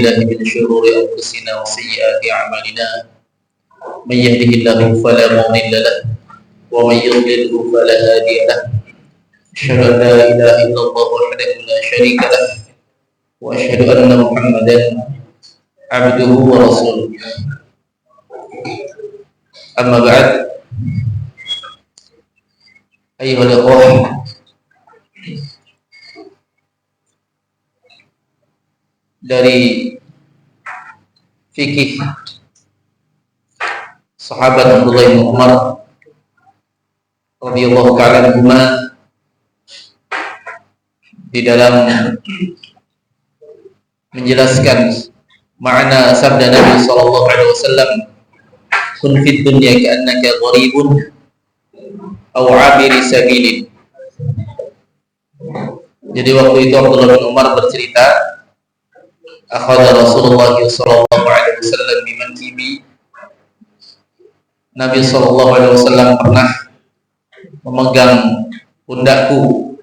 بالله من شرور أنفسنا وسيئات أعمالنا من يهده الله فلا مضل له ومن يضلل فلا هادي له أشهد أن لا إله إلا الله وحده لا شريك له وأشهد أن محمدا عبده ورسوله أما بعد أيها الأخوة dari fikih sahabat Abdullah bin Umar radhiyallahu ta'ala anhuma di dalam menjelaskan makna sabda Nabi sallallahu alaihi wasallam, kun fid dunya ka'annaka gharibun aw 'abiri sabilin. Jadi waktu itu Abdullah bin Umar bercerita, akhadha Rasulullah sallallahu alaihi wasallam bimankibi. Nabi sallallahu alaihi wasallam pernah memegang pundakku.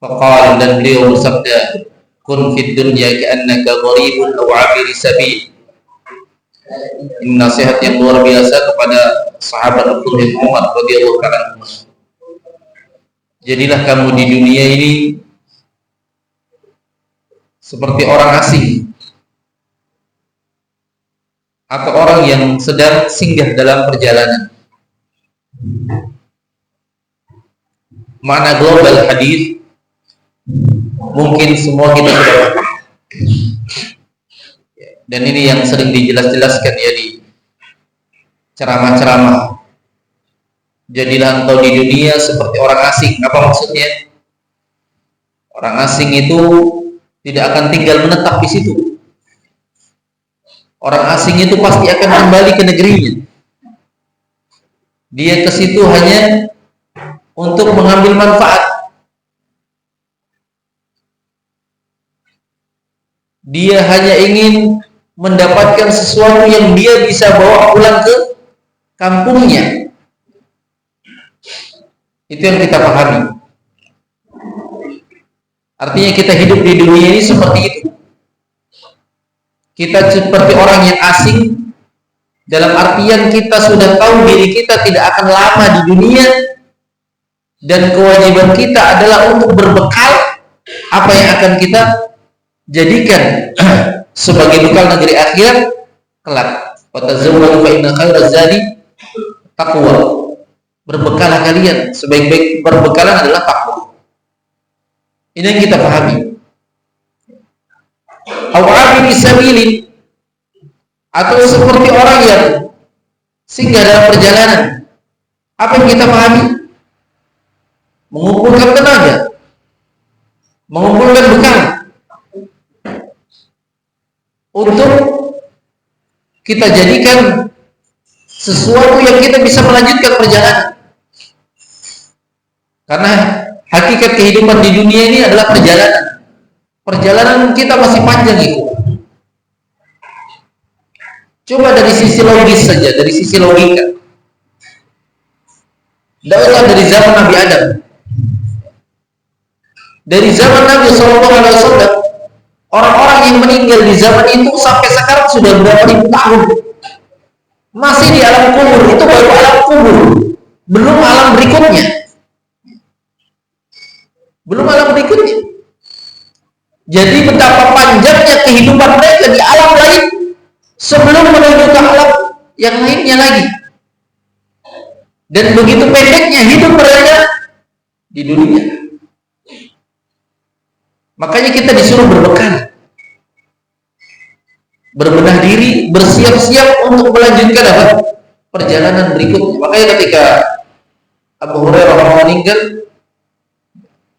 Faqala, dan beliau bersabda, kun fid dunya ka'annaka gharibun aw 'abiri sabil. Ini nasihat yang luar biasa kepada sahabat Abdullah bin Umar radhiyallahu anhu. Jadilah kamu di dunia ini seperti orang asing atau orang yang sedang singgah dalam perjalanan. Makna global hadis mungkin semua kita sudah paham, dan ini yang sering dijelaskan ya di ceramah-ceramah. Jadilah engkau di dunia seperti orang asing. Apa maksudnya? Orang asing itu tidak akan tinggal menetap di situ. Orang asing itu pasti akan kembali ke negerinya. Dia ke situ hanya untuk mengambil manfaat. Dia hanya ingin mendapatkan sesuatu yang dia bisa bawa pulang ke kampungnya. Itu yang kita pahami. Artinya kita hidup di dunia ini seperti itu. Kita seperti orang yang asing, dalam artian kita sudah tahu diri kita tidak akan lama di dunia, dan kewajiban kita adalah untuk berbekal apa yang akan kita jadikan sebagai bekal negeri akhirat kelak. Wa tazawwadu fa inna khairaz zadi taqwa. Berbekalah kalian, sebaik-baik berbekalan adalah takwa. Ini yang kita pahami. Aw'abiri sabilin, atau seperti orang yang singgah dalam perjalanan. Apa yang kita pahami? Mengumpulkan tenaga, mengumpulkan bekal untuk kita jadikan sesuatu yang kita bisa melanjutkan perjalanan. Karena hakikat kehidupan di dunia ini adalah perjalanan. Perjalanan kita masih panjang itu. Coba dari sisi logis saja, dari sisi logika. Daulah dari zaman Nabi Adam. Dari zaman Nabi SAW, orang-orang yang meninggal di zaman itu sampai sekarang sudah berapa ribu tahun. Masih di alam kubur, itu baru alam kubur. Belum alam berikutnya. Belum alam berikutnya. Jadi betapa panjangnya kehidupan mereka di alam lain sebelum menuju ke alam yang lainnya lagi. Dan begitu pendeknya hidup mereka di dunia. Makanya kita disuruh berbekal, berbenah diri, bersiap-siap untuk melanjutkan apa? Perjalanan berikutnya. Makanya ketika Abu Hurairah meninggal,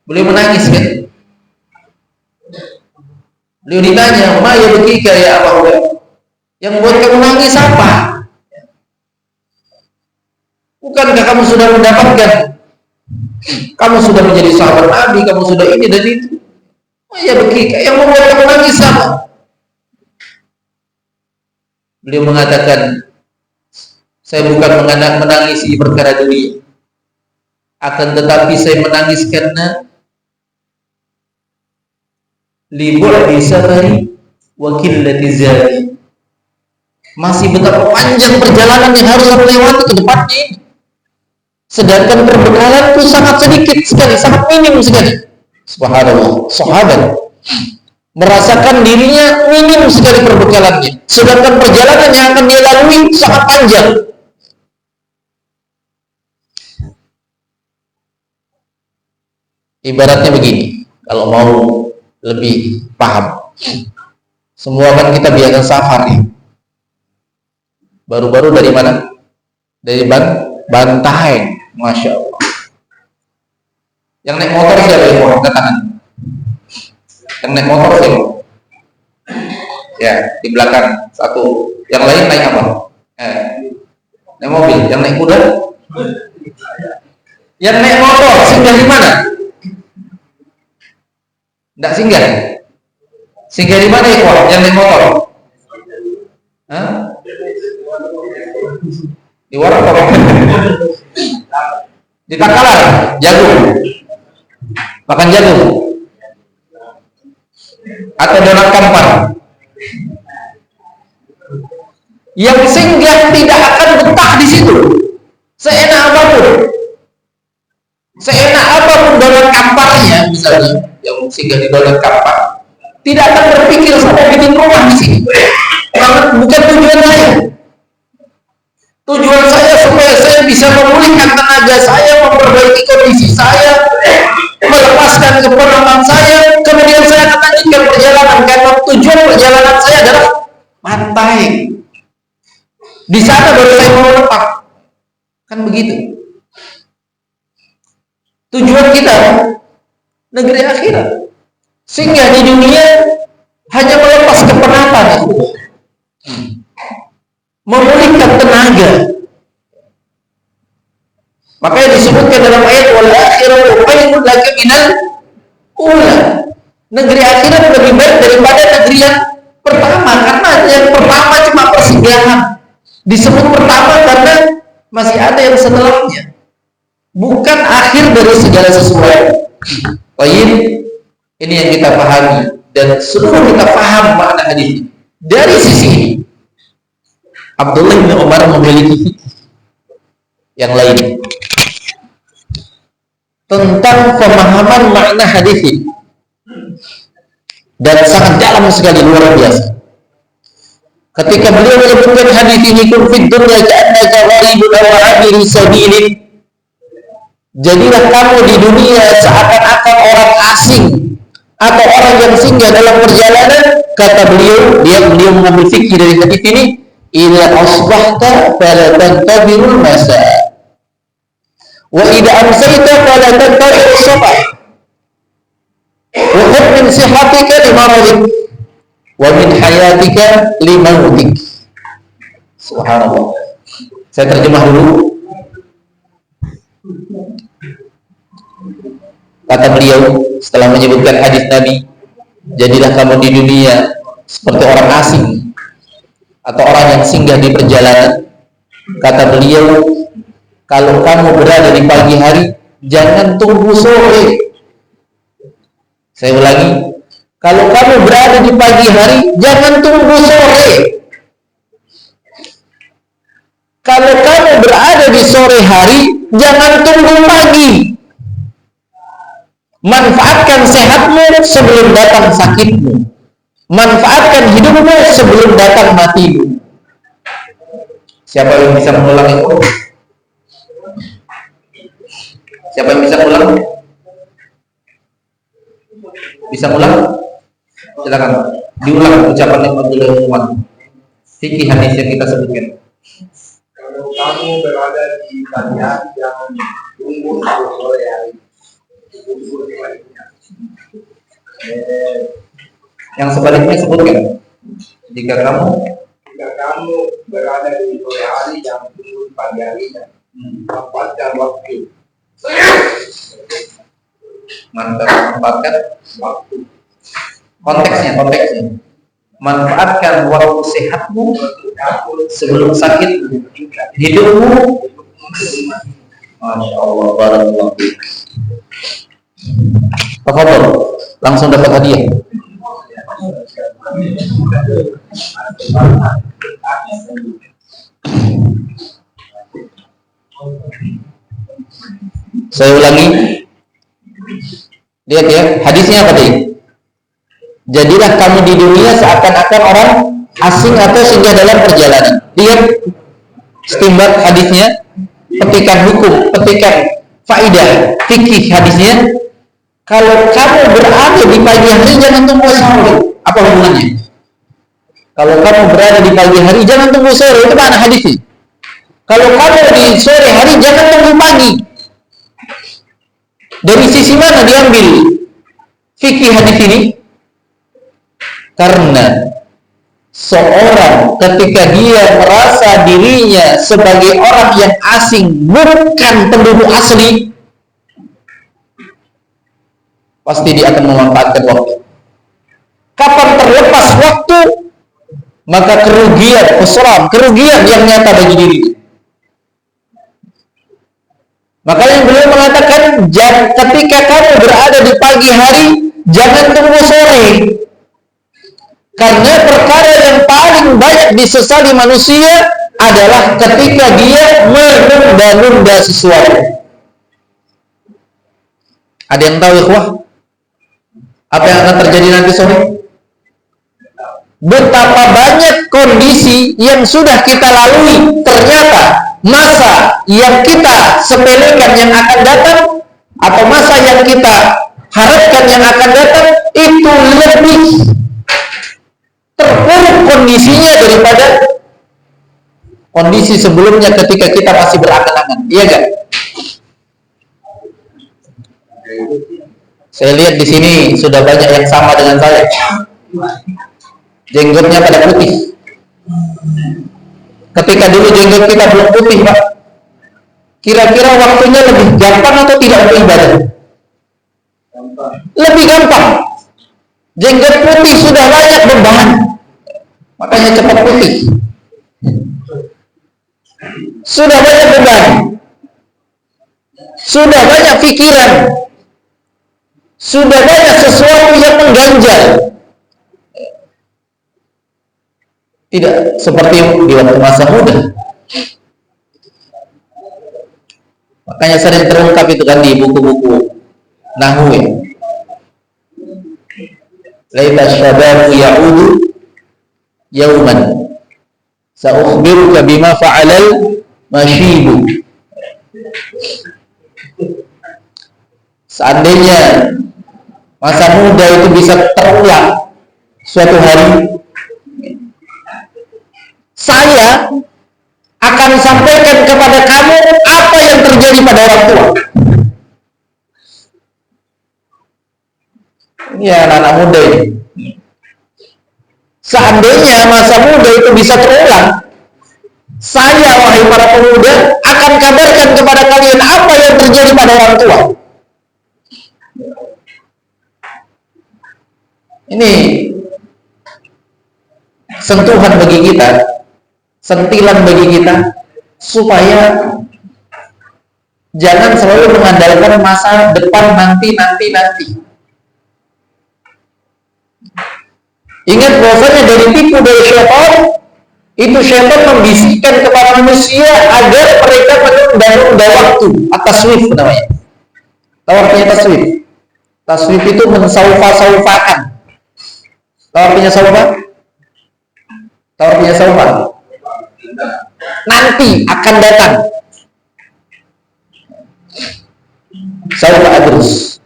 beliau menangis kan? Beliau ditanya, "Ma yabkika ya Abu Hurairah?" Yang buat kamu nangis apa? Bukankah kamu sudah mendapatkan? Kamu sudah menjadi sahabat Nabi, kamu sudah ini dan itu. Ma yabkika, yang membuat kamu nangis apa? Beliau mengatakan, saya bukan menangisi perkara dunia, akan tetapi saya menangis karena libur di safari wa qillati zadi. Masih betapa panjang perjalanan yang harus aku lewati ke depannya ini. Sedangkan perbekalan itu sangat sedikit sekali, sangat minim sekali. Subhanallah, sahabat merasakan dirinya minim sekali perbekalannya, sedangkan perjalanan yang akan dia lalui sangat panjang. Ibaratnya begini, kalau mau lebih paham, semua kan kita biasa safar ya. Baru-baru dari mana? Dari Bantaeng, Masya Allah. Yang naik motor siapa yang mau angkat tangan? Yang naik motor siapa? Ya, di belakang satu. Yang lain naik apa? Naik mobil. Yang naik kuda? Yang naik motor singgah di mana? Nggak singgah. Singgah di mana ya? Yang naik motor? Hah? Di Warkop. Di Takalar, jagung. Makan jagung. Atau donat kampar. Yang singgah tidak akan betah di situ. Seenak apapun. Seenak apapun donat kamparnya misalnya, yang singgah di donat kampar, tidak akan berpikir sampai bikin rumah di sini. Karena bukan tujuan saya. Tujuan saya supaya saya bisa memulihkan tenaga saya, memperbaiki kondisi saya, melepaskan keponakan saya, kemudian saya akan lanjutkan perjalanan karena tujuan perjalanan saya adalah pantai. Di sana baru saya mau lepas. Kan begitu. Tujuan kita negeri akhirat. Sehingga di dunia hanya melepas kepenatan, memulihkan tenaga. Makanya disebutkan dalam ayat wal akhiratu khairun laka minal ula. Negeri akhirat lebih baik daripada negeri yang pertama, karena yang pertama cuma persinggahan. Disebut pertama karena masih ada yang setelahnya. Bukan akhir dari segala sesuatu. Baik, ini yang kita pahami dan seluruh kita paham makna hadis dari sisi ini. Abdullah bin Umar memiliki yang lain tentang pemahaman makna hadis ini dan sangat dalam sekali, luar biasa. Ketika beliau menyebutkan hadis ini, kun fid dunya ka'annaka gharibun aw 'abirun sabilin, jadilah kamu di dunia seakan-akan orang asing atau orang yang singgah dalam perjalanan. Kata beliau mengambil fikih dari hadis ini, ila asbahta fala tantabirul masa wa idza amsayta fala tantabirus sabah wa khudh min sihatika limaradik wa min hayatika limautik. Subhanallah. Saya terjemah dulu. Kata beliau setelah menyebutkan hadis Nabi, jadilah kamu di dunia seperti orang asing atau orang yang singgah di perjalanan. Kata beliau, kalau kamu berada di pagi hari, jangan tunggu sore. Saya ulangi, kalau kamu berada di pagi hari, jangan tunggu sore. Kalau kamu berada di sore hari, jangan tunggu pagi. Manfaatkan sehatmu sebelum datang sakitmu. Manfaatkan hidupmu sebelum datang matimu. Siapa yang bisa mengulang itu? Siapa yang bisa mengulang? Bisa ulang? Silakan diulang ucapan yang Abdullah bin Umar. Fikih hadis yang kita sebutkan. Kalau kamu berada di pagi hari, jangan tunggu sore hari. Yang sebaliknya sebutkan. Jika kamu berada di sore hari, jangan tunggu pagi hari. Manfaatkan waktu. Manfaatkan waktu. Konteksnya. Manfaatkan waktu sehatmu sebelum sakit hidupmu. Masya Allah, barakallahu fiik. Tafadhol, langsung dapat hadiah. Saya ulangi. Lihat ya, hadisnya apa tadi? Jadilah kamu di dunia seakan-akan orang asing atau singgah dalam perjalanan. Lihat istinbat hadisnya, petikan hukum, petikan faidah fikih hadisnya. Kalau kamu berada di pagi hari jangan tunggu sore. Apa hubungannya? Kalau kamu berada di pagi hari jangan tunggu sore, itu mana hadisnya? Kalau kamu di sore hari jangan tunggu pagi. Dari sisi mana diambil fikih hadis ini? Karena seorang ketika dia merasa dirinya sebagai orang yang asing, bukan penduduk asli, pasti dia akan memanfaatkan waktu. Kapan terlepas waktu, maka kerugian yang nyata bagi dirinya. Makanya beliau mengatakan, ketika kamu berada di pagi hari, jangan tunggu sore. Karena perkara yang paling banyak disesali manusia adalah ketika dia menunda-nunda sesuatu. Ada yang tahu ikhwah? Apa yang akan terjadi nanti sore? Betapa banyak kondisi yang sudah kita lalui, ternyata masa yang kita sepelekan yang akan datang atau masa yang kita harapkan yang akan datang itu lebih terpuruk kondisinya daripada kondisi sebelumnya ketika kita masih berangan-angan. Iya gak? Saya lihat di sini sudah banyak yang sama dengan saya. Jenggotnya pada putih. Ketika dulu jenggot kita belum putih, Pak, kira-kira waktunya lebih gampang atau tidak untuk ibadah? Lebih gampang. Jenggot putih sudah banyak beban, makanya cepat putih. Sudah banyak beban, sudah banyak pikiran, sudah banyak sesuatu yang mengganjal. Tidak seperti di waktu masa muda. Makanya sering terungkap itu kan di buku-buku nahwu. Laita syababu ya'udu yauman sa'ukhbiruka bima fa'alal mashibu. Seandainya masa muda itu bisa terulang suatu hari, saya akan sampaikan kepada kamu apa yang terjadi pada orang tua. Ini anak-anak muda ini. Seandainya masa muda itu bisa terulang, saya, wahai para pemuda, akan kabarkan kepada kalian apa yang terjadi pada orang tua. Ini sentuhan bagi kita, sentilan bagi kita, supaya jangan selalu mengandalkan masa depan nanti. Ingat bahwasanya dari tipu dari syaitan, itu syaitan membisikkan kepada manusia agar mereka menunda waktu. At-taswif namanya. Tahu artinya taswif? Taswif itu mensaufa-saufakan. Tahu artinya saufa? Tahu artinya saufa? Nanti akan datang. Saufa adrus.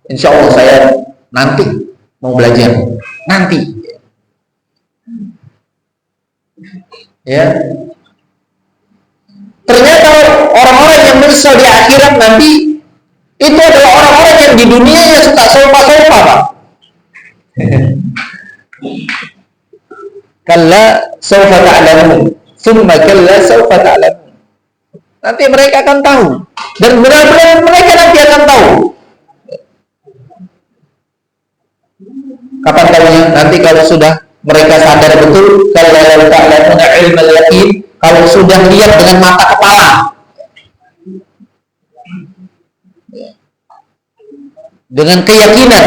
Insya Allah saya nanti mau belajar. Nanti. Ya. Ternyata orang-orang yang menyesal di akhirat nanti itu adalah orang-orang yang di dunianya suka saufa-saufa, Pak. Kalla saufa ta'lamun, tsumma kalla saufa ta'lamun. Nanti mereka akan tahu, dan benar-benar mereka nanti akan tahu. Kapan tahunya? Nanti kalau sudah mereka sadar betul, kalau ta'lamuna ilmal yaqin, kalau sudah lihat dengan mata kepala. Dengan keyakinan.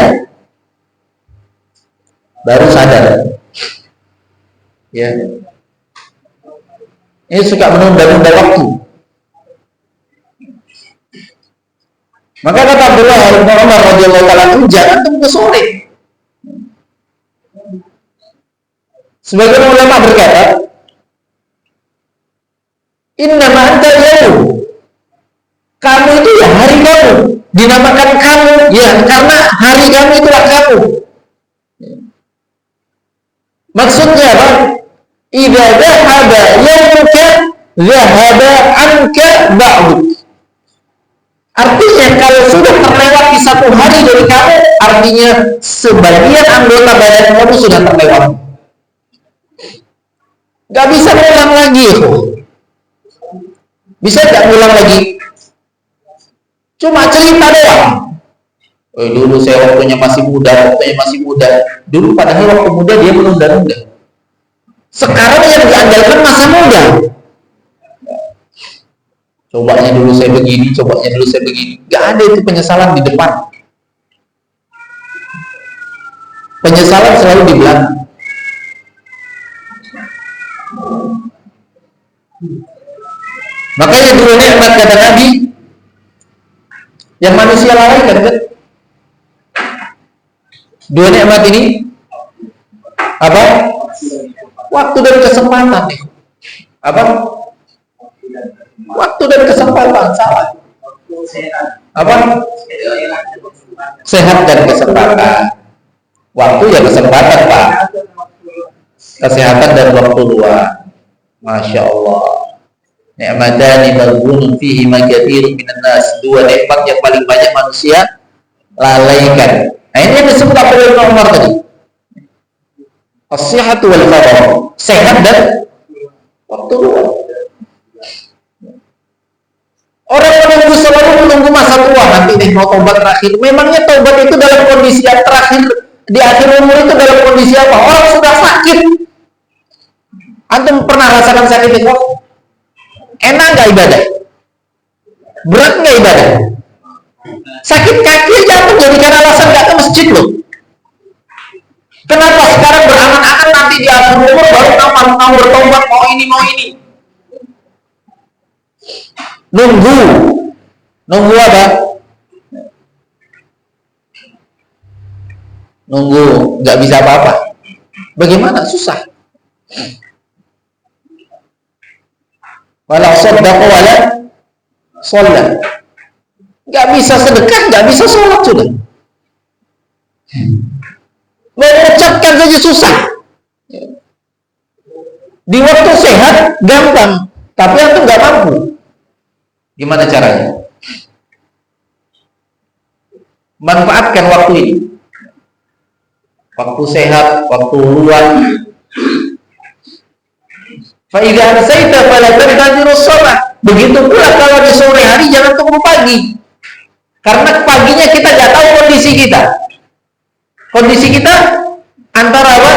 baru sadar. Ya. Ini suka menunda-nunda waktu. Maka kata Abdullah bin Umar radhiyallahu taala, jangan tunggu sore. Sebagian ulama berkata, innama anta yaum. Kamu itu ya hari kamu. Dinamakan kamu ya karena hari kamu itulah kamu. Maksudnya apa? Idza dhahaba yawmuka dhahaba anka ba'duk. Artinya kalau sudah terlewati satu hari dari kamu, artinya sebagian anggota badan kamu sudah terlewat. Gak bisa ngulang lagi. Bisa gak ngulang lagi? Cuma cerita doang. Dulu saya waktunya masih muda. Dulu padahal waktu muda dia menunda-nunda. Sekarang yang diandalkan masa muda. Cobanya dulu saya begini. Gak ada itu penyesalan di depan. Penyesalan selalu di belakang. Makanya dua nikmat kata Nabi yang manusia lalaikan kan? Dua nikmat ini apa? Waktu dan kesempatan. Apa? Waktu dan kesempatan, salah. Apa? Sehat dan kesempatan. Waktu ya kesempatan, Pak. Kesehatan dan waktu luang. Masya Allah. Ni'matani maghbunun fihi ma katsirun minan nas. Dua nikmat yang paling banyak manusia lalaikan. Nah, ini yang disebut oleh Umar tadi. As-sihhatu wal faragh. Sehat dan waktu luang. Orang selalu menunggu masa tua, nanti nih mau tobat terakhir. Memangnya tobat itu dalam kondisi yang terakhir, di akhir umur itu dalam kondisi apa? Orang sudah sakit. Antum pernah rasakan sakit itu? Enak nggak ibadah? Berat nggak ibadah? Sakit kaki aja antum jadikan alasan nggak ke masjid loh. Kenapa sekarang berangan-angan nanti di akhir umur baru mau bertobat, mau ini? Nunggu apa? Nunggu nggak bisa apa-apa. Bagaimana? Susah. Wala saddaqa wala sholat. Nggak bisa sedekah, nggak bisa sholat sudah. Mengucapkan saja susah. Di waktu sehat gampang, tapi antum nggak mampu. Gimana caranya? Manfaatkan waktu ini. Waktu sehat, waktu luang. Fa idza amsayta fala tantazir as-shalah. Begitu pula kalau di sore hari jangan tunggu pagi. Karena paginya kita nggak tahu kondisi kita. Kondisi kita antara apa?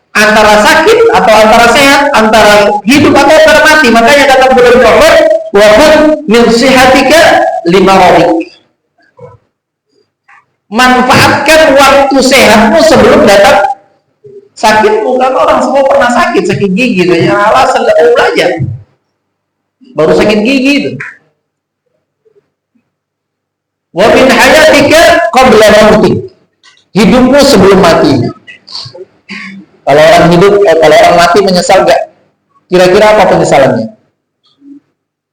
Antara sakit atau antara sehat, antara hidup atau antara mati. Makanya kata Abdullah bin Umar, wa khudh min sihatika lima radik. Manfaatkan waktu sehatmu sebelum datang sakitmu. Kan orang semua pernah sakit gigi, hanya alasan nggak mau belajar. Baru sakit gigi itu. Wa min hayatika qabla mautik. Hidupmu sebelum mati. Kalau orang hidup, kalau orang mati menyesal nggak? Kira-kira apa penyesalannya?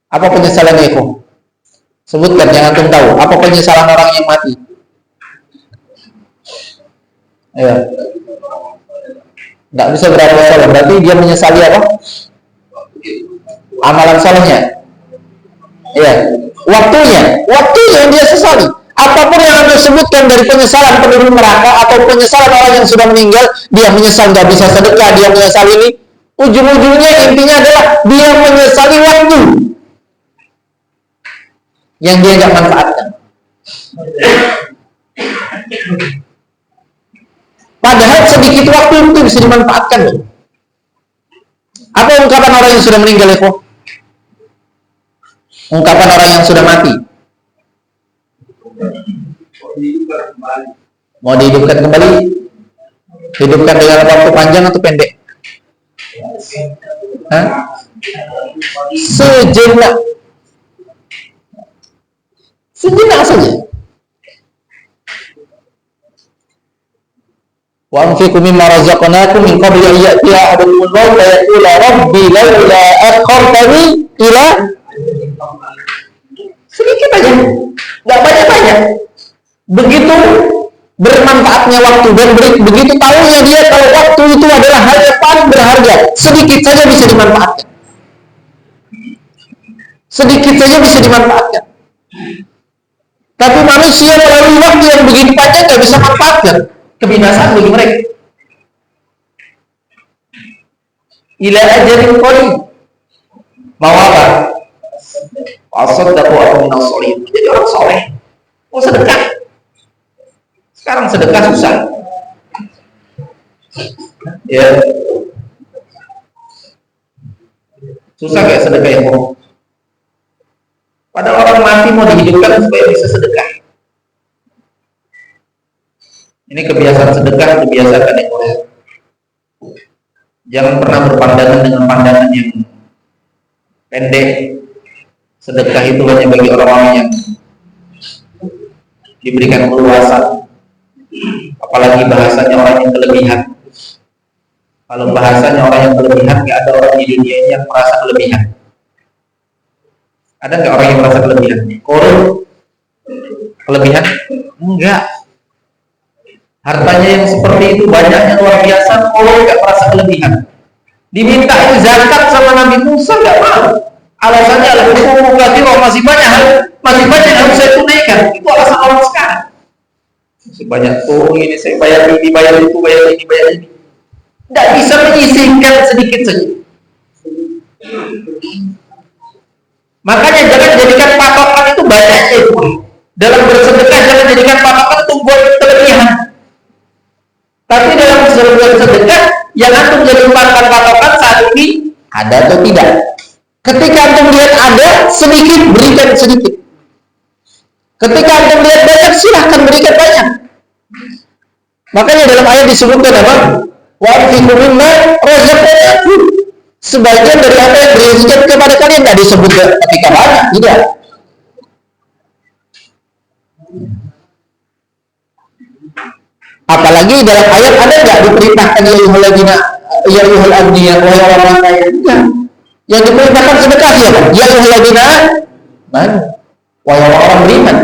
Apa penyesalannya itu? Sebutkan, jangan antum tahu. Apa penyesalan orang yang mati? Ya. Nggak bisa beramal soleh. Berarti dia menyesali apa? Amalan solehnya. Ya. Waktunya yang dia sesali. Apapun yang anda sebutkan dari penyesalan penduduk neraka atau penyesalan orang yang sudah meninggal, dia menyesal nggak bisa sedekah, dia menyesal ini. Ujung-ujungnya intinya adalah dia menyesali waktu yang dia nggak manfaatkan. Padahal sedikit waktu itu bisa dimanfaatkan loh. Apa ungkapan orang yang sudah meninggal itu? Ungkapan orang yang sudah mati. Mau dihidupkan kembali. Hidupkan dengan waktu panjang atau pendek? Hah? Sejenak. Sejenak saja. Wa anfiqu mimma razaqnakum min qabli an ya'tiya ahadakumul maut fa yaqula rabbi laula akhartani ila, sedikit aja, nggak banyak-banyak. Begitu bermanfaatnya waktu dan begitu tahunya dia kalau waktu itu adalah hal yang paling berharga, sedikit saja bisa dimanfaatkan. Sedikit saja bisa dimanfaatkan. Tapi manusia melalui waktu yang begitu panjang nggak bisa manfaatkan. Kebinasaan bagi mereka. Ila ajalin qarib. Mau apa? Wasaddaqu wa min as-solihin. Jadi orang soleh. Mau sedekah. Sekarang sedekah susah. Ya. Susah kayak sedekah yang bohong. Padahal orang mati mau dihidupkan supaya bisa sedekah. Ini kebiasaan sedekah, kebiasaan yang boleh. Jangan pernah berpandangan dengan pandangan yang pendek. Sedekah itu hanya bagi orang-orang yang diberikan keluasan. Apalagi bahasanya orang yang kelebihan. Kalau bahasanya orang yang kelebihan, nggak ada orang di dunia ini yang merasa kelebihan. Ada nggak orang yang merasa kelebihan? Korun kelebihan? Enggak. Hartanya yang seperti itu banyaknya luar biasa, korun nggak merasa kelebihan. Dimintain zakat sama Nabi Musa nggak mau. Alasannya adalah masih banyak yang harus saya tunaikan. Itu alasan orang sekarang. Masih banyak ini saya bayar ini, bayar itu, bayar ini, bayar ini. Nggak bisa menyisihkan sedikit saja. Makanya jangan jadikan patokan itu banyaknya itu. Dalam bersedekah jangan jadikan patokan itu buat kelebihan. Tapi dalam bersedekah yang antum jadikan patokan saat ini ada atau tidak. Ketika antum lihat ada sedikit, berikan sedikit. Ketika antum lihat banyak, silahkan berikan banyak. Makanya dalam ayat disebutkan apa? Wa anfiqu mimma razaqnakum. Sebagian dari apa yang diberikan kepada kalian tidak disebut ketika banyak, tidak. Apalagi dalam ayat ada nggak diperintahkan ya ayyuhal agniya wahai orang kaya? Tidak. Yang diperintahkan sedekah siapa? Ya ayyuhal ladina wahai orang beriman.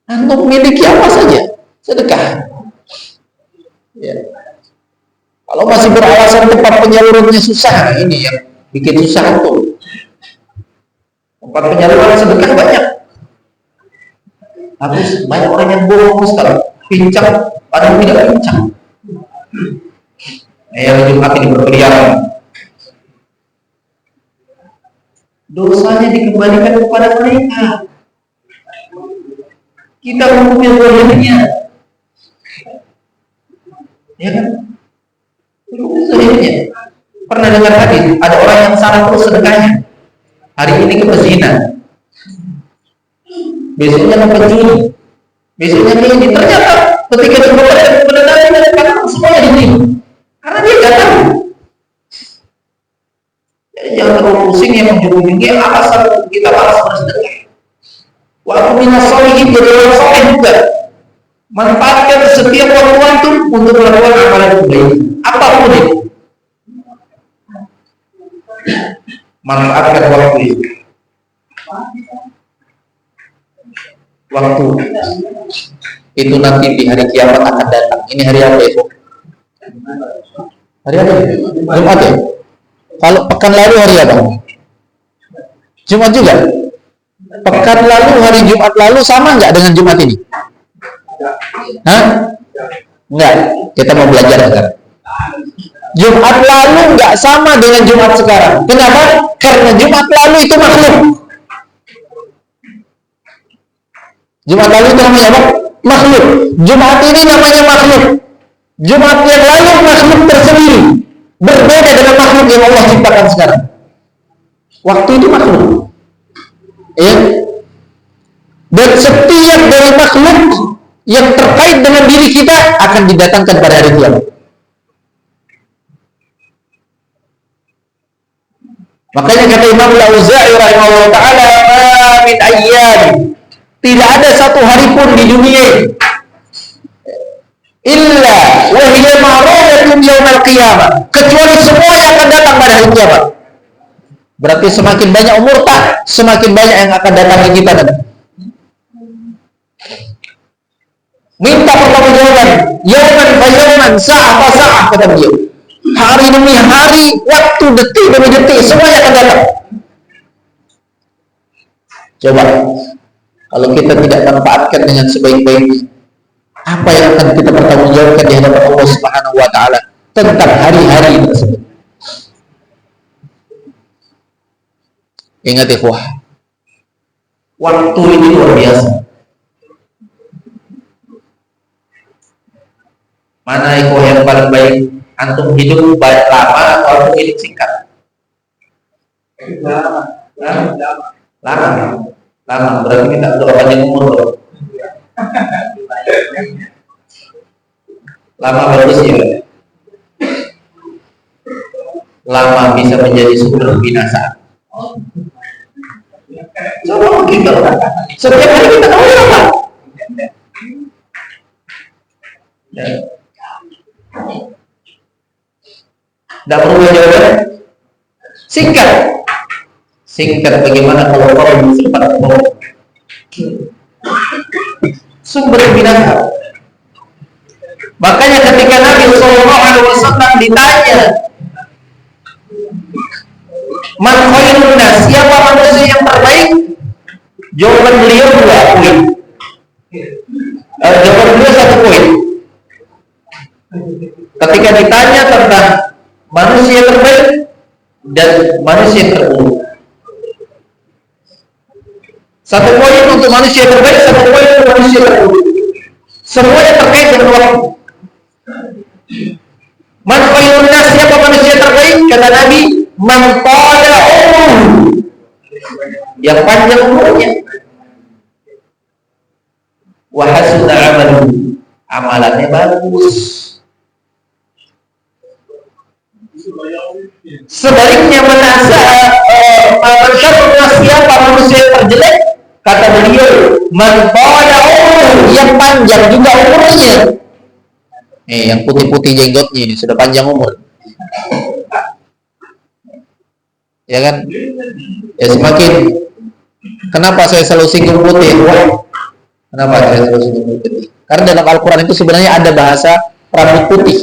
Antum memiliki apa saja sedekah. Ya. Kalau masih beralasan tempat penyalurannya susah, ini yang bikin susah tuh. Tempat penyaluran sedekah banyak. Tapi banyak orang yang bohong sekarang, pincang, padahal tidak pincang. Yang Jumat ini berkeliaran. Dosanya dikembalikan kepada mereka. Kita mengambil zahirnya. Ya kan? Zahirnya. Pernah dengar hadis ada orang yang salah terus sedekahnya. Hari ini ke pezina, besoknya ke pencuri, besoknya ke ini. Ternyata ketika dikembalikan kebenaran karena semuanya diterima. Karena dia nggak tahu. Jadi jangan terlalu pusing yang menjunjungi alasan kita malas bersedekah. Waktu minas solihin jadi orang soleh juga. Manfaatkan setiap waktu antum untuk melakukan amalan kebaikan. Apapun itu. Manfaatkan waktu itu. Waktu itu nanti di hari kiamat akan datang. Ini hari apa itu? Hari apa? Jumat ya? Kalau pekan lalu hari apa? Jumat juga? Pekan lalu hari Jumat lalu sama nggak dengan Jumat ini? Hah? Enggak. Kita mau belajar sekarang. Jumat lalu nggak sama dengan Jumat sekarang. Kenapa? Karena Jumat lalu itu makhluk. Jumat lalu itu namanya apa? Makhluk. Jumat ini namanya makhluk. Jumat yang lalu makhluk tersendiri. Berbeda dengan makhluk yang Allah ciptakan sekarang. Waktu itu makhluk. Ya. Dan setiap dari makhluk yang terkait dengan diri kita akan didatangkan pada hari kiamat. Makanya kata Imam Al-Auza'i rahimahullah ta'ala, min ayyam, tidak ada satu hari pun di dunia illa wa hiya ma'rudatun yaumil qiyamah, kecuali semua yang akan datang pada hari kiamat. Berarti semakin banyak umur tak, semakin banyak yang akan datang ke kita nanti. Minta pertanggungjawaban, yauman fa yauman, sa'ah fa sa'ah, kata beliau. Hari demi hari, waktu detik demi detik, semuanya akan datang. Coba, kalau kita tidak manfaatkan dengan sebaik-baiknya, apa yang akan kita pertanggungjawabkan di hadapan Allah Subhanahu wa Ta'ala tentang hari-hari tersebut? Ingat ikhwah, waktu ini luar biasa. Mana ikhwah yang paling baik? Antum hidup banyak lama atau antum hidup singkat? Lama. Berarti kita udah panjang umur. Lama bagus ya. Lama bisa menjadi sumber binasa. Coba kita, setiap hari kita tahu apa? Tidak perlu jawaban singkat bagaimana kalau kau sempat ngomong sumber binasa. Makanya ketika Nabi SAW ditanya man khairun nas, siapa manusia yang terbaik, jawaban beliau 2 poin. Jawaban beliau 1 poin. Ketika ditanya tentang manusia terbaik dan manusia terburuk, 1 poin untuk manusia terbaik, 1 poin untuk manusia terburuk. Semuanya terkait dengan waktu. Man khairun nas, siapa manusia terbaik? Kata Nabi, man qala umur, yang panjang umurnya. Wa hasuna amaluhu, amalannya bagus. Sebaliknya siapa manusia yang terjelek? Kata beliau, man qala umur, yang panjang juga umurnya. Yang putih-putih jenggotnya ini sudah panjang umur. Ya kan? Ya semakin. Kenapa saya selalu singgung putih? Kenapa saya selalu singgung putih? Karena dalam Al-Quran itu sebenarnya ada bahasa rambut putih.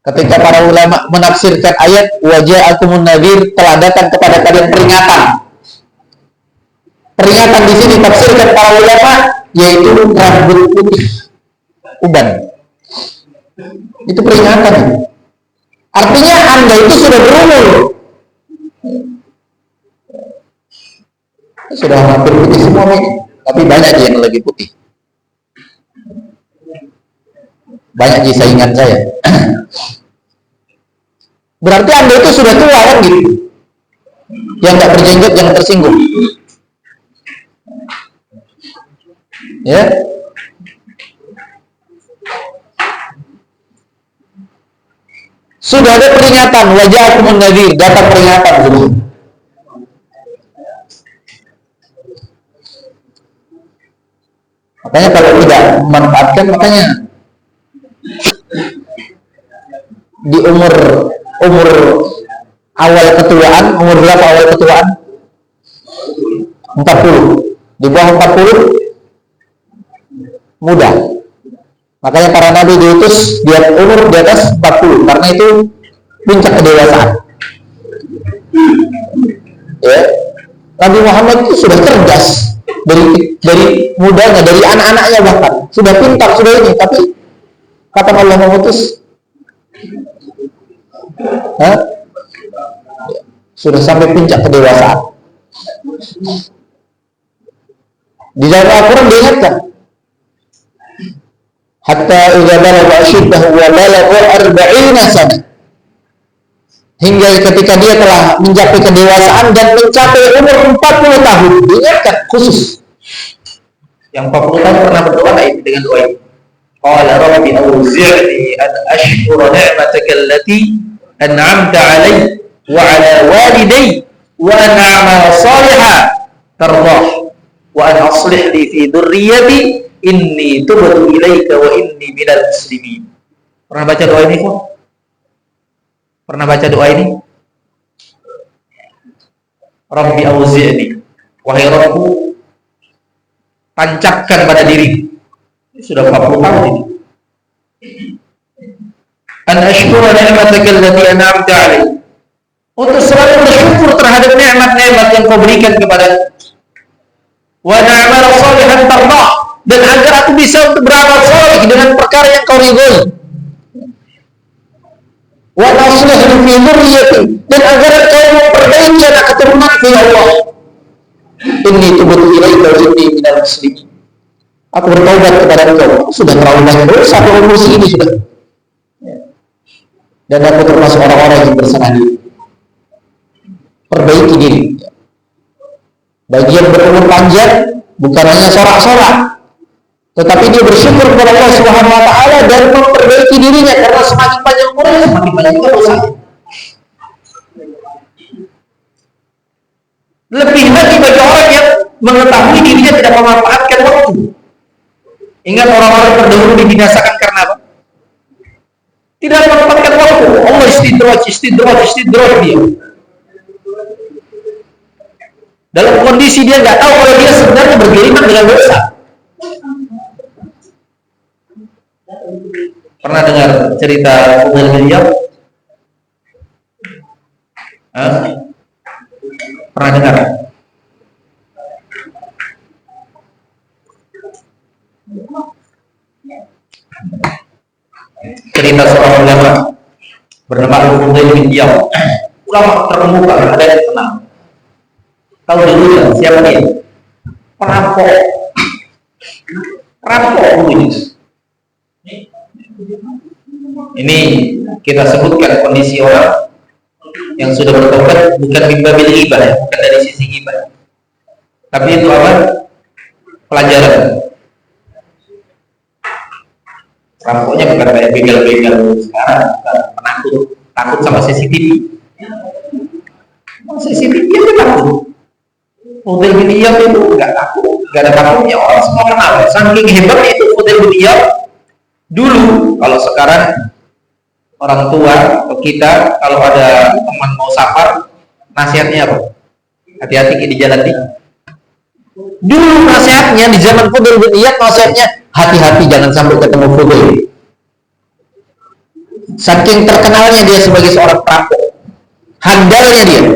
Ketika para ulama menafsirkan ayat waja'akumun nadhir, telah datang kepada kalian peringatan. Peringatan di sini tafsirkan para ulama yaitu rambut putih, uban. Itu peringatan. Artinya Anda itu sudah berumur, sudah hampir putih semua ini, tapi banyak yang lebih putih. Banyak saingan saya. Berarti Anda itu sudah tua kan gitu. Yang nggak berjenggot jangan tersinggung. Ya. Sudah ada peringatan, waja'akumun nadhir, datang peringatan dulu. Makanya kalau tidak memanfaatkan, makanya di umur awal ketuaan, umur berapa awal ketuaan? 40. Di bawah 40 muda. Makanya para nabi diutus di umur di atas 40 karena itu puncak kedewasaan. Ya. Nabi Muhammad itu sudah cerdas dari mudanya, dari anak-anaknya bahkan sudah pintar sudah ini, tapi kapan Allah mengutus? Sudah sampai puncak kedewasaan. Di dalam Al-Quran diingatkan, hatta idza balagha ashuddahu wa balagha 40 sana, hingga ketika dia telah mencapai kedewasaan dan mencapai umur 40 tahun, diingatkan khusus Yang 40 tahun pernah berdoa dengan doa ini. Qala rabbi awzi'ni an ashkura ni'mataka allati an'amta 'alayya wa 'ala walidayya wa an a'mala shalihan tardah wa an aslih li fi dhurriyyati inni tubtu ilaika wa inni minal muslimin. Pernah baca doa ini kok? Pernah baca doa ini? Rabbi auzi'ni, wahai Rabbku, tancapkan pada diri. Sudah 40 tahun ini. An ashkura ni'mataka allati an'amta 'alayya. Untuk selalu bersyukur terhadap nikmat-nikmat yang kau berikan kepada. Wa na'mal shalihan tardah, dan agar aku bisa untuk beramal saleh dengan perkara yang kau ridhoi. Wa aslih fi dzurriyyati, dan agar kau memperbaiki anak keturunanku ya Allah. Inni tubtu ilaika wa inni minal muslimin. Aku bertaubat kepada Engkau. Sudah terlalu banyak dosa promosi ini sudah. Dan aku termasuk orang-orang yang berserah diri. Perbaiki diri. Bagi yang berumur panjang bukan hanya sorak-sorak, tetapi dia bersyukur kepada Allah Subhanahu wa taala dan memperbaiki dirinya, karena semakin panjang umurnya semakin banyak dosa. Lebih lagi bagi orang yang mengetahui dirinya tidak memanfaatkan waktu. Ingat orang-orang terdahulu dibinasakan karena apa? Tidak memanfaatkan waktu. Allah istidraj dia. Dalam kondisi dia nggak tahu kalau dia sebenarnya bergeliman dengan dosa. Pernah dengar cerita Fudail bin Iyad? Pernah dengar? Cerita seorang ulama bernama Fudail bin Iyad. Ulama terkemuka, ada yang tenang. Tahu dulu siapa dia? Perampok ini. Ini kita sebutkan kondisi orang yang sudah bertobat bukan mimbabil ghibah ya, bukan dari sisi ghibah. Tapi itu apa? Pelajaran. Perampoknya bukan kayak begal-begal sekarang, bukan penakut, takut sama CCTV. CCTV itu takut. Fudail bin Iyad itu nggak takut, nggak ada takutnya, orang semua kenal. Saking hebatnya itu Fudail bin Iyad. Dulu, kalau sekarang orang tua atau kita kalau ada teman mau safar, nasihatnya apa? Hati-hati di jalan di. Dulu nasihatnya di zaman Fudail bin Iyad, nasihatnya hati-hati jangan sampai ketemu Fudail. Saking terkenalnya dia sebagai seorang perampok, handalnya dia.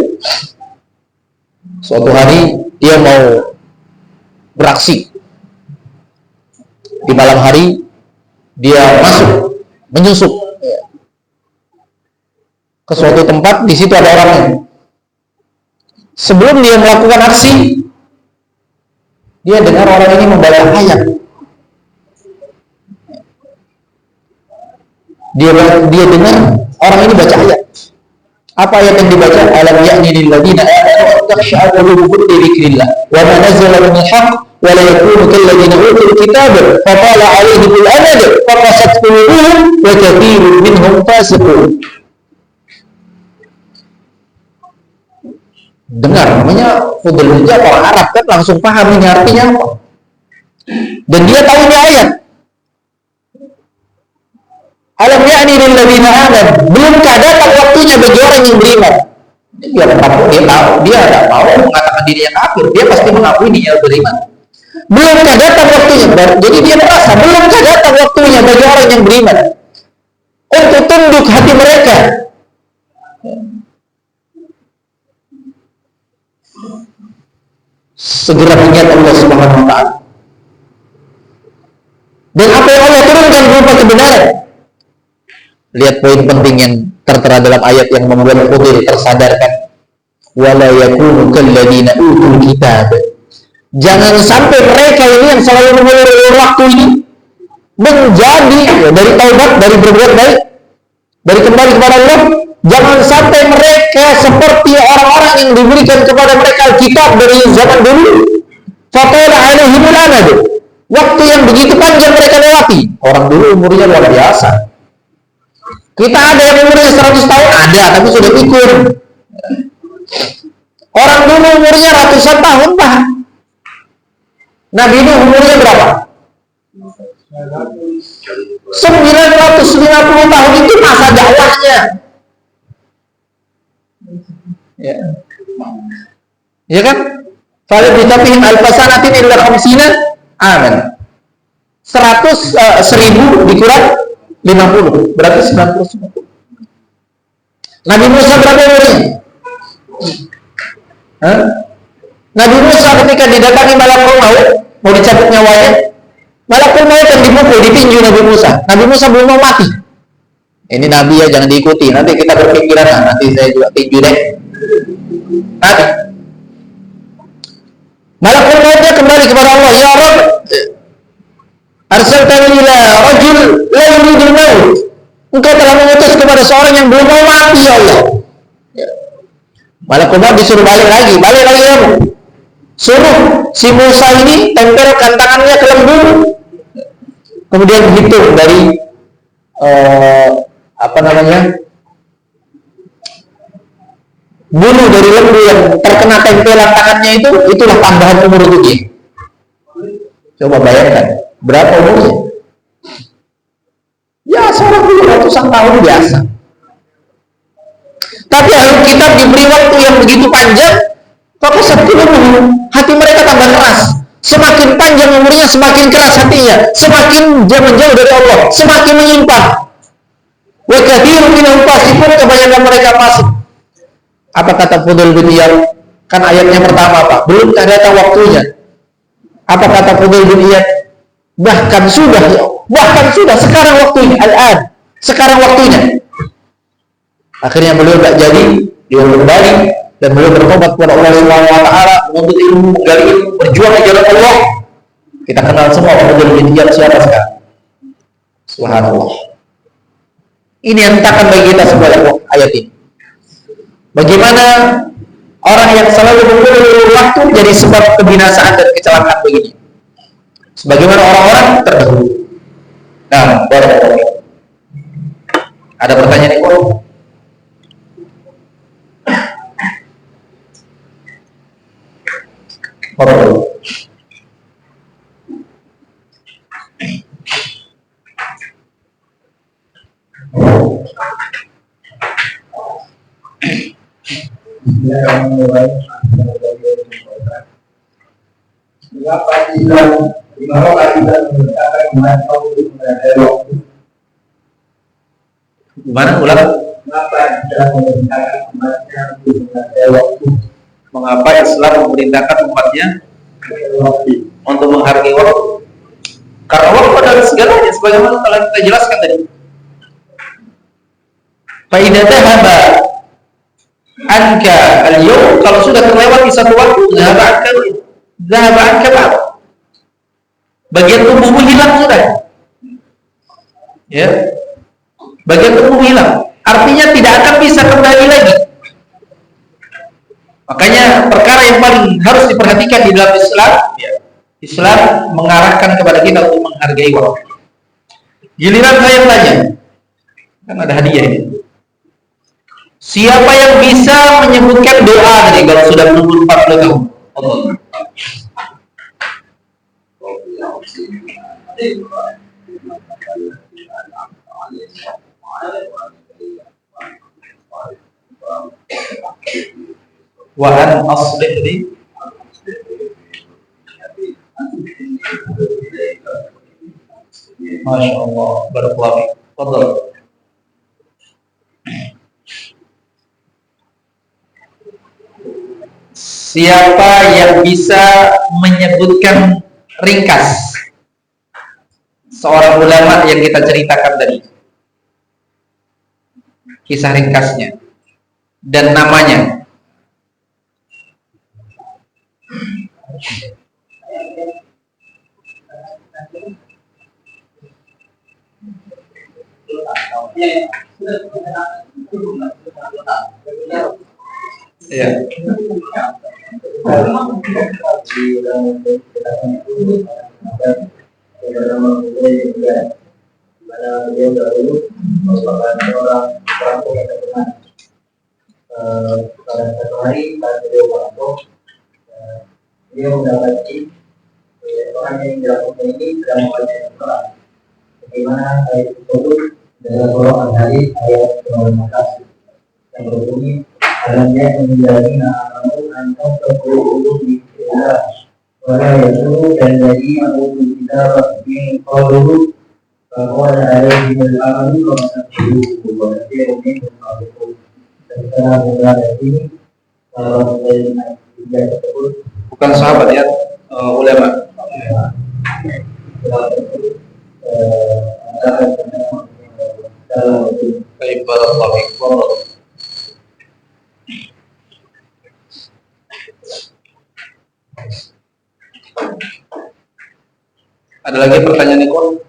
Suatu hari dia mau beraksi. Di malam hari dia menyusup ke suatu tempat, di situ ada orangnya. Sebelum dia melakukan aksi, dia dengar orang ini membaca ayat. Dia dengar orang ini baca ayat. Apa ayat yang dibaca? Alam ya'ni lil ladina amanu takhsha'a qulubuhum li dzikrillah wa ma nazzala minal haqq wa la yakunu kal ladina utul kitaba fa tala 'alaihimul amad fa qasat qulubuhum wa katsirun minhum fasiqun. Dengar, namanya Fudail bin Iyad, orang Arab kan langsung paham ini artinya apa. Dan dia tahu ini ayat. Alam ya'ni lil ladzina amanu, belumkah datang waktunya bagi orang yang beriman. Dia tahu, dia tidak mau mengatakan dirinya kafir, dia pasti mengakui dirinya beriman. Belumkah datang waktunya, jadi dia merasa belumkah datang waktunya bagi orang yang beriman untuk tunduk hati mereka. Segera ingat Allah Subhanahu wa taala. Dan apa yang Allah turunkan berupa kebenaran. Lihat poin penting yang tertera dalam ayat yang membuat Fudail tersadarkan. Wala yakunu kalladzina utul kitab. Jangan sampai mereka ini yang selalu mengulur waktu ini menjadi dari taubat, dari berbuat baik, dari kembali kepada Allah. Jangan sampai mereka seperti orang-orang yang diberikan kepada mereka Alkitab dari zaman dulu. Fatala alaihimul amad. Waktu yang begitu panjang mereka lewati. Orang dulu umurnya luar biasa. Kita ada yang umurnya 100 tahun, ada, tapi sudah pikun. Orang dulu umurnya ratusan tahun, Pak. Nabi Nuh umurnya berapa? 950 tahun itu masa dakwahnya. Ya. Ya kan? Kalau ditapihim al-fasanatin illa khamsina aman. 1000 dikurang 50, berarti 90. Nabi Musa berapa umurnya? Nabi Musa ketika didatangi malakul maut, mau dicabut nyawanya, malakul maut yang dipukul, ditinju Nabi Musa. Nabi Musa belum mau mati. Ini Nabi ya, jangan diikuti. Nanti kita berpikiran, nanti saya juga tinju deh. Nabi. Malakul mautnya kembali kepada Allah, ya Rabb, arsaltani ila rajul la yuridul maut. Engkau telah mengutus kepada seorang yang belum mau mati, ya Allah. Malakul maut disuruh balik lagi ya. Suruh si Musa ini tempelkan tangannya ke lembu. Kemudian dihitung dari bulu dari lembu yang terkena tempelan tangannya itulah tambahan umur itu dia. Coba bayangkan berapa umurnya? Ya seorang dulu ratusan tahun biasa. Tapi ahli kitab diberi waktu yang begitu panjang, maka hati mereka tambah keras. Semakin panjang umurnya, semakin keras hatinya, semakin dia menjauh dari Allah, semakin menyimpang. Wa katsirun minhum fasiqun, kebanyakan mereka fasik. Apa kata Fudul bin Iyad? Kan ayatnya pertama Pak, belum datang waktunya. Apa kata Fudul bin Iyad? Bahkan sudah sekarang waktunya, al-an. Sekarang waktunya. Akhirnya beliau tak jadi, dia kembali dan beliau bertobat kepada Allah Subhanahu wa taala, menuntut ilmu, menggali ilmu, berjuang di jalan Allah. Kita kenal semua Fudul bin Iyad siapa sekarang. Subhanallah. Ini yang takkan bagi kita sebuah ayat ini. Bagaimana orang yang selalu mengulur waktu jadi sebab kebinasaan dan kecelakaan begini. Sebagaimana orang-orang terdahulu. Nah, ada pertanyaan itu? Mengapa tidak mengatakan Gimana ulang? Mengapa Islam memerintahkan umatnya untuk menghargai waktu? Karena waktu adalah segalanya, sebagaimana telah kita jelaskan tadi. Faidah dhahaba anka al-yawm, kalau sudah terlewati satu waktu, dhahaba anka bagian tubuhmu hilang sudah. Ya. Bagian tubuh hilang. Artinya tidak akan bisa kembali lagi. Makanya perkara yang paling harus diperhatikan di dalam Islam, ya, Islam mengarahkan kepada kita untuk menghargai waktu. Giliran saya tanya, kan ada hadiah ini. Siapa yang bisa menyebutkan doa dari kalau sudah menunggu 40 tahun? Allah. Wa an aslih li Masya Allah, barakallahu fiik. Fadhal. Siapa yang bisa menyebutkan ringkas seorang ulama yang kita ceritakan tadi, kisah ringkasnya dan namanya? Ya. kepada Mangkubai juga, mana beliau dahulu merupakan orang perampok yang terkenal. Pada satu hari saat beliau merampok, beliau mendapati orang yang dilakukan ini sedang membaca Al-Quran. Bagaimana ayat tersebut adalah seorang dari ayat terima kasih yang berbunyi alamnya menjadi namamu antum terpuluh di kita wala yasuru dan dari aku kita min qalu bahwa ada di dalam kawasan itu bahwa dia ini mengaku dan sekarang berada di sini kalau dari ayat tersebut bukan sahabat ya, ulama. Baik, barakallahu fikum. Ada lagi pertanyaan Eko?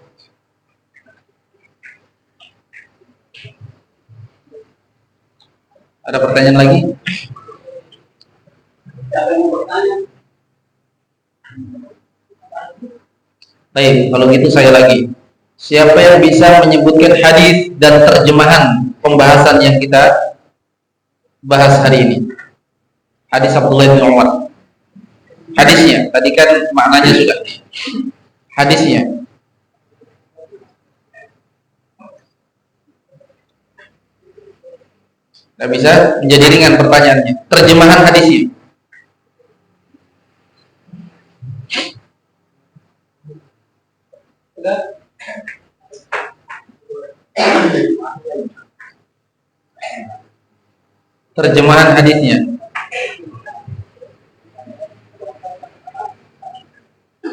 Ada pertanyaan lagi? Baik, kalau gitu saya lagi. Siapa yang bisa menyebutkan hadis dan terjemahan pembahasan yang kita bahas hari ini? Hadis Abdullah bin Umar. Hadisnya, tadi kan maknanya sudah. Hadisnya. Tidak bisa menjadi ringan pertanyaannya. Terjemahan hadisnya. Terjemahan hadisnya.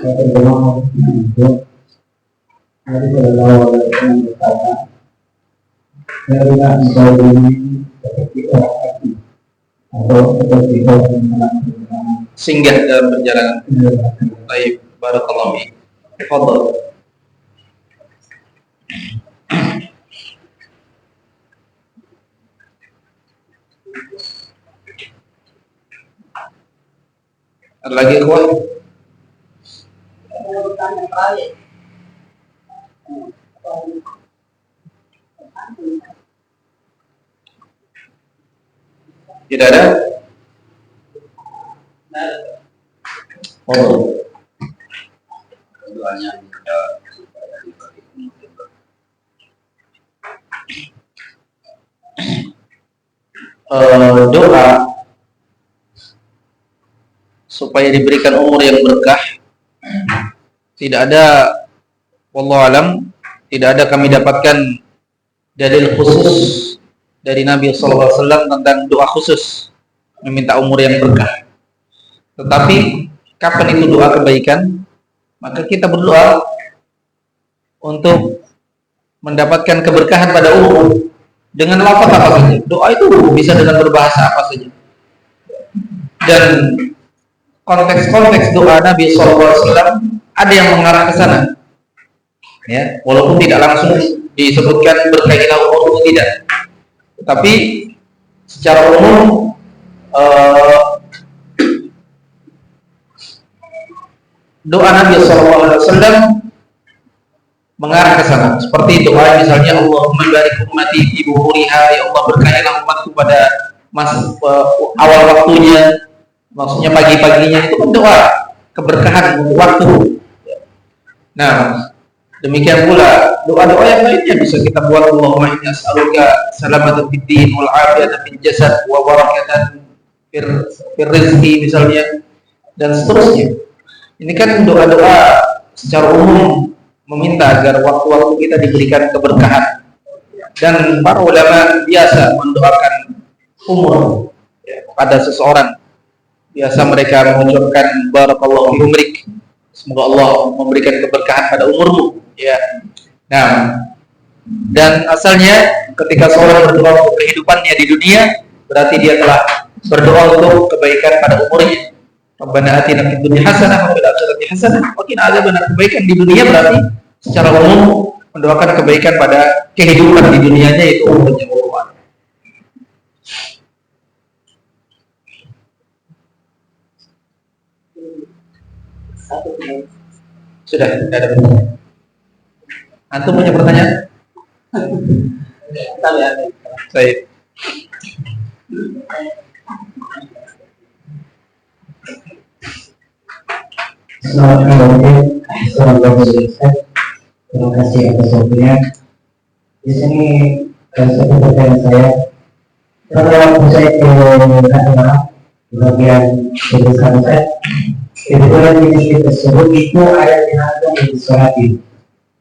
terjemahan itu Nabi Sallallahu Alaihi Wasallam berkata, "Janganlah engkau ini seperti orang kafir atau seperti orang yang melakukan Singgah dalam perjalanan." Baik, barakallahu fiik. Tafadhal. Ada lagi kuat? Tidak ada? Oh. Doanya doa supaya diberikan umur yang berkah tidak ada, wallahu alam, tidak ada kami dapatkan dalil khusus dari Nabi sallallahu alaihi wasallam tentang doa khusus meminta umur yang berkah. Tetapi kapan itu doa kebaikan? Maka kita berdoa untuk mendapatkan keberkahan pada umur dengan lafaz apa saja. Doa itu bisa dengan berbahasa apa saja. Dan konteks-konteks doa Nabi SAW ada yang mengarah ke sana. Ya, walaupun tidak langsung disebutkan berkailah umur tidak. Tetapi secara umum doa Nabi SAW mengarah ke sana. Seperti doa misalnya Allahumma barik ummati fi buhuriha, ya Allah berkahilah umatku pada masa awal waktunya, maksudnya pagi-paginya, itu kan doa keberkahan waktu. Nah, demikian pula doa-doa yang lainnya bisa kita buat. Allahumma inni as'aluka salamatan fid din wal afiyatan fil jasad wa barakatan fir rizqi misalnya, dan seterusnya. Ini kan doa-doa secara umum meminta agar waktu-waktu kita diberikan keberkahan. Dan para ulama biasa mendoakan umur ya, pada seseorang. Biasa mereka mengucapkan barakallahu fi umrik, semoga Allah memberikan keberkahan pada umurmu ya. Nah, dan asalnya ketika seorang berdoa untuk kehidupannya di dunia, berarti dia telah berdoa untuk kebaikan pada umurnya. Rabbana atina fid dunya hasanah wa fil akhirati hasanah wa qina adzabannar. Kebaikan di dunia berarti secara umum mendoakan kebaikan pada kehidupan di dunianya, itu umurnya Allah. Sudah, tidak ada pertanyaan. Antum punya pertanyaan? Baik. Assalamualaikum warahmatullahi wabarakatuh. Terima kasih atas waktunya. Di sini satu pertanyaan saya. Kalau saya ke Natuna, bagian jurusan saya, kebetulan di masjid tersebut itu ada jenazah yang disolati.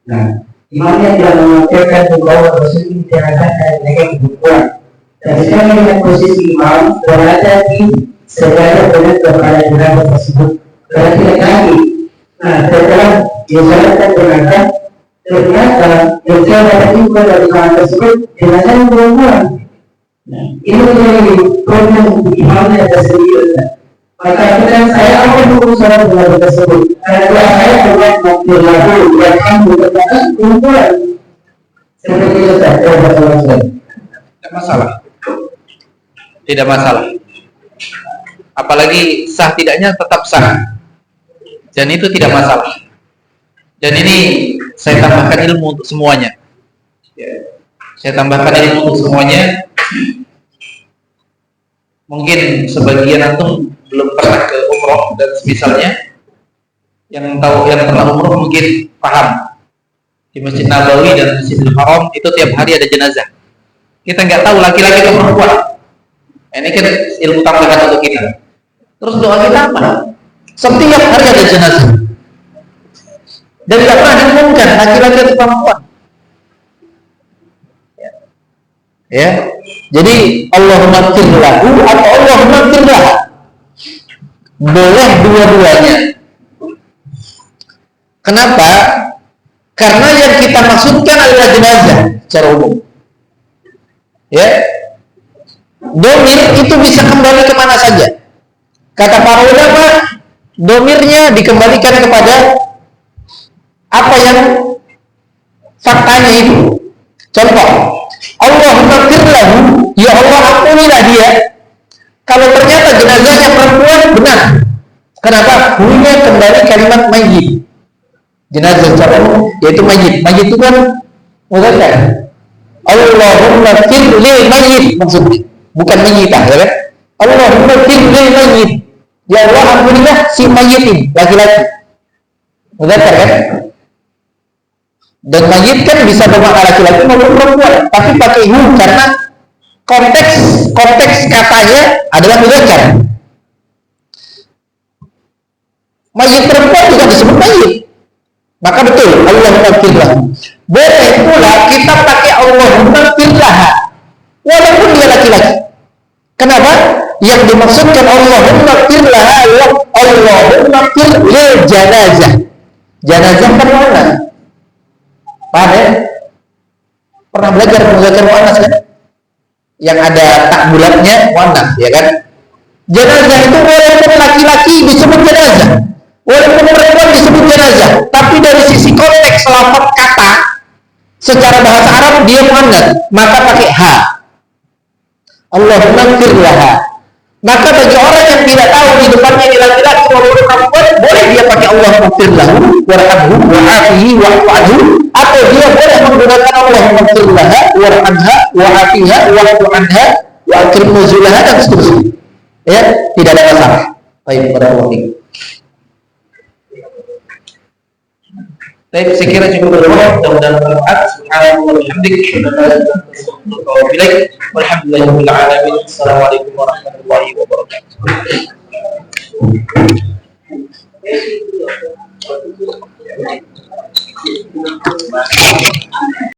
Nah, imamnya tidak mengatakan bahwa Rasul jenazah dan mereka kebutuhan. Dan sekarang dengan posisi imam berada di sejajar dengan kepada jenazah tersebut. Karena tidak lagi. Nah, setelah disolatkan jenazah, ternyata yang saya dapat info dari orang tersebut jenazah yang perempuan. Nah, ini menjadi problem imamnya tersendiri. Maka kemudian saya akan berusaha dengan tersebut. Karena saya adalah berlaku yang kamu berkata perempuan. Seperti itu saja. Tidak masalah. Tidak masalah. Apalagi sah tidaknya tetap sah. Dan itu tidak masalah. Dan ini saya tambahkan ilmu untuk semuanya. Saya tambahkan ilmu untuk semuanya. Mungkin sebagian antum belum pernah ke umroh dan semisalnya. Yang tahu, yang pernah umroh mungkin paham. Di Masjid Nabawi dan Masjidil Haram itu tiap hari ada jenazah. Kita nggak tahu laki-laki atau perempuan. Ini kan ilmu tambahan untuk kita. Terus doa kita apa? Setiap hari ada jenazah. Dan tidak pernah diumumkan laki-laki atau perempuan. Ya. Jadi Allahumma ighfir lahu atau Allahumma ighfir laha. Boleh dua-duanya. Kenapa? Karena yang kita maksudkan adalah jenazah secara umum. Ya. Domir itu bisa kembali kemana saja. Kata para ulama, domirnya dikembalikan kepada apa yang faktanya itu. Contoh, Allahumma ighfir lahu, ya Allah ampunilah dia. Kalau ternyata jenazahnya perempuan, benar. Kenapa? Bunyinya kembali kalimat mayyit. Jenazah secara umum yaitu mayyit. Mayyit itu kan mudzakkar. Allahumma ighfir lil mayyit maksudnya, bukan mayyitah, ya kan? Allahumma ighfir lil mayyit. Ya Allah ampunilah si mayyit ini, laki-laki. Mudzakkar kan? Dan mayyit kan bisa bermakna laki-laki maupun perempuan, tapi pakai hu karena konteks katanya adalah mudzakkar. Mayyit perempuan juga disebut mayyit. Maka betul, Allahumma ighfir lahu. Boleh pula kita pakai Allahumma ighfir laha walaupun dia laki-laki. Kenapa? Yang dimaksudkan Allahumma ighfir laha adalah Allahumma ighfir lil janazah. Janazah kan mana? Paham ya? Pernah belajar muzakkar muannas kan? Yang ada tak bulatnya muannas, ya kan? Jenazah itu walaupun laki-laki disebut jenazah, walaupun perempuan disebut jenazah, tapi dari sisi konteks lafaz kata secara bahasa Arab dia muannas, maka pakai ha. Allahumma ighfir laha. Maka bagi orang yang tidak tahu di depannya ini laki-laki maupun perempuan, boleh dia pakai Allahumma ighfir lahu warhamhu wa'afihi wa'fu anhu, atau dia boleh menggunakan Allahumma ighfir laha warhamha wa'afiha wa'fu anha wa akrim nuzulaha dan seterusnya. Ya, tidak ada masalah. Baik, barakallahu fiik. Baik, saya kira cukup berdoa, mudah-mudahan bermanfaat. Subhanallah wa bihamdihi, walhamdulillahirabbil alamin. Assalamualaikum warahmatullahi wabarakatuh.